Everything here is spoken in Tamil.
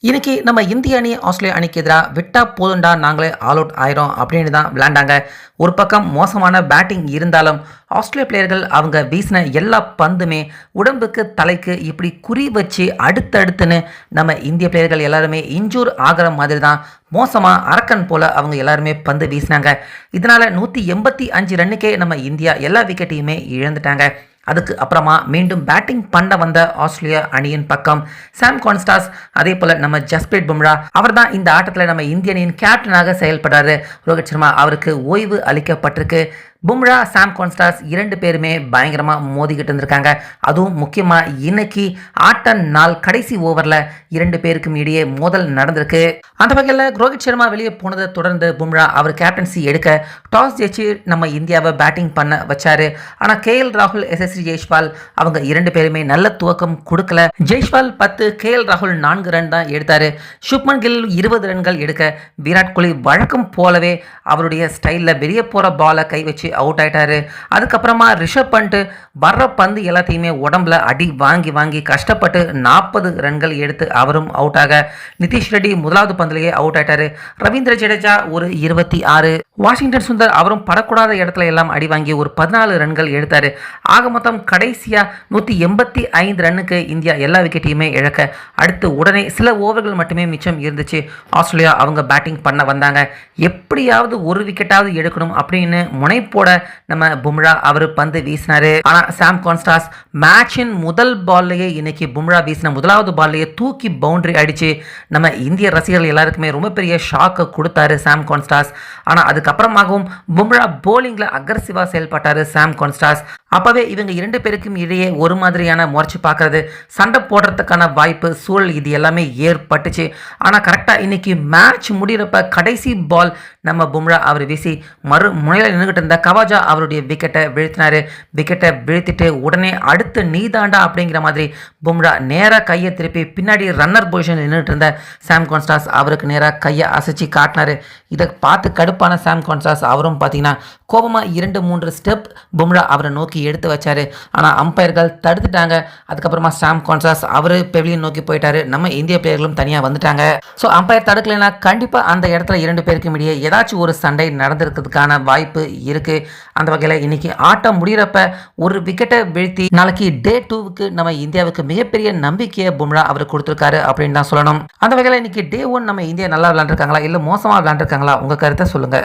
இன்னைக்கு நம்ம இந்திய அணி ஆஸ்திரேலியா அணிக்கு எதிராக விட்டா போதுண்டா நாங்களே ஆல் அவுட் ஆயிரும் அப்படின்னு தான் விளையாண்டாங்க. ஒரு பக்கம் மோசமான பேட்டிங் இருந்தாலும் ஆஸ்திரேலிய பிளேயர்கள் அவங்க வீசின எல்லா பந்துமே உடம்புக்கு தலைக்கு இப்படி குறி வச்சு அடுத்தடுத்துன்னு நம்ம இந்திய பிளேயர்கள் எல்லாருமே இன்ஜூர் ஆகிற மாதிரி தான் மோசமாக அரக்கன் போல அவங்க எல்லாருமே பந்து வீசினாங்க. இதனால 185 ரன்னுக்கே நம்ம இந்தியா எல்லா விக்கெட்டையுமே இழந்துட்டாங்க. அதுக்கு அப்புறமா மீண்டும் பேட்டிங் பண்ண வந்த ஆஸ்திரேலியா அணியின் பக்கம் சாம் கான்ஸ்டாஸ், அதே போல நம்ம ஜஸ்பிரீத் பும்ரா அவர் தான் இந்த ஆட்டத்தில் நம்ம இந்திய அணியின் கேப்டனாக செயல்படுறாரு. ரோஹித் சர்மா அவருக்கு ஓய்வு அளிக்கப்பட்டிருக்கு. பும்ரா, சாம் கான்ஸ்டாஸ் 2 பேருமே பயங்கரமாக மோதிக்கிட்டு இருந்திருக்காங்க. அதுவும் முக்கியமாக இன்னைக்கு ஆட்ட நாள் கடைசி ஓவரில் 2 பேருக்கும் இடையே மோதல் நடந்திருக்கு. அந்த வகையில் ரோஹித் சர்மா வெளியே போனதை தொடர்ந்து பும்ரா அவர் கேப்டன்சி எடுக்க டாஸ் ஜெயிச்சு நம்ம இந்தியாவை பேட்டிங் பண்ண வச்சாரு. ஆனால் KL ராகுல், SSV ஜெய்ஷ்வால் அவங்க 2 பேருமே நல்ல துவக்கம் கொடுக்கல. ஜெய்ஷ்வால் 10, KL ராகுல் 4 ரன் தான் எடுத்தாரு. சுப்மன் கில் 20 ரன்கள் எடுக்க விராட் கோலி வழக்கம் போலவே அவருடைய ஸ்டைலில் வெளியே போகிற பாலை கை வச்சு அவுட் ஆயிட்டாரு. அதுக்கப்புறமா ரிஷப் பண்ட் வர்ற பந்து எல்லாத்தையுமே உடம்புல அடி வாங்கி வாங்கி கஷ்டப்பட்டு 40 ரன்கள் எடுத்து அவரும் அவுட் ஆக, நிதிஷ் ரெட்டி முதலாவது பந்திலேயே அவுட் ஆயிட்டாரு. ரவீந்திர ஜடேஜா ஒரு 26, வாஷிங்டன் சுந்தர் அவரும் படக்கூடாத இடத்துல எல்லாம் அடி வாங்கி ஒரு 14 ரன்கள் எடுத்தாரு. ஆக மொத்தம் கடைசியா 185 ரன்னுக்கு இந்தியா எல்லா விக்கெட்டையுமே இழக்க, அடுத்து உடனே சில ஓவர்கள் மட்டுமே மிச்சம் இருந்துச்சு. ஆஸ்திரேலியா அவங்க பேட்டிங் பண்ண வந்தாங்க. எப்படியாவது ஒரு விக்கெட்டாவது எடுக்கணும் அப்படின்னு முனைப்போட நம்ம பும்ரா அவர் பந்து வீசினாரு. ஆனா சாம் கான்ஸ்டாஸ் மேட்சின் முதல் பால்லையே இன்னைக்கு பும்ரா வீசின முதலாவது பால்லையே தூக்கி பவுண்டரி அடிச்சு நம்ம இந்திய ரசிகர்கள் எல்லாருக்குமே ரொம்ப பெரிய ஷாக்கை கொடுத்தாரு சாம் கான்ஸ்டாஸ். ஆனா அதுக்கப்புறமாகவும் பும்ரா போலிங்ல அக்ரஸிவா செயல்பட்டாரு சாம் கான்ஸ்டாஸ். அப்பவே இவங்க 2 பேருக்கும் இடையே ஒரு மாதிரியான முறைச்சு பார்க்கறது, சண்டை போடுறதுக்கான வாய்ப்பு, சூழல் இது எல்லாமே ஏற்பட்டுச்சு. ஆனால் கரெக்டாக இன்னைக்கு மேட்ச் முடிகிறப்ப கடைசி பால் நம்ம பும்ரா அவர் வீசி மறு முனையில் நின்றுகிட்டு இருந்த கவாஜா அவருடைய விக்கெட்டை வீழ்த்தினாரு. விக்கெட்டை வீழ்த்திட்டு உடனே அடுத்து நீதாண்டா அப்படிங்கிற மாதிரி பும்ரா நேராக கையை திருப்பி பின்னாடி ரன்னர் பொசிஷன் நின்றுட்டு இருந்த சாம் கான்ஸ்டாஸ் அவருக்கு நேராக கையை அசைச்சு காட்டினாரு. இதை பார்த்து கடுப்பான சாம் கான்ஸ்டாஸ் அவரும் பார்த்தீங்கன்னா கோபமாக 2-3 ஸ்டெப் பும்ரா அவரை நோக்கி எடுத்து வச்சாரு. ஆனால் அம்பையர்கள் தடுத்துட்டாங்க. அதுக்கப்புறமா சாம் கான்ஸ்டாஸ் அவர் பெவிலியன் நோக்கி போயிட்டாரு. நம்ம இந்திய பிளேயர்களும் தனியாக வந்துட்டாங்க. ஸோ அம்பையர் தடுக்கலைன்னா கண்டிப்பாக அந்த இடத்துல 2 பேருக்கும் இடையே ஏதாச்சும் ஒரு சண்டை நடந்திருக்கிறதுக்கான வாய்ப்பு இருக்கு. அந்த வகையில் இன்னைக்கு ஆட்டம் முடிகிறப்ப ஒரு விக்கெட்டை வீழ்த்தி நாளைக்கு டே 2க்கு நம்ம இந்தியாவுக்கு மிகப்பெரிய நம்பிக்கையை பும்ரா அவர் கொடுத்துருக்காரு அப்படின்னு தான் சொல்லணும். அந்த வகையில் இன்னைக்கு டே 1 நம்ம இந்தியா நல்லா விளையாண்டுருக்காங்களா இல்லை மோசமாக விளையாண்டுருக்காங்களா, உங்க கருத்தை சொல்லுங்க.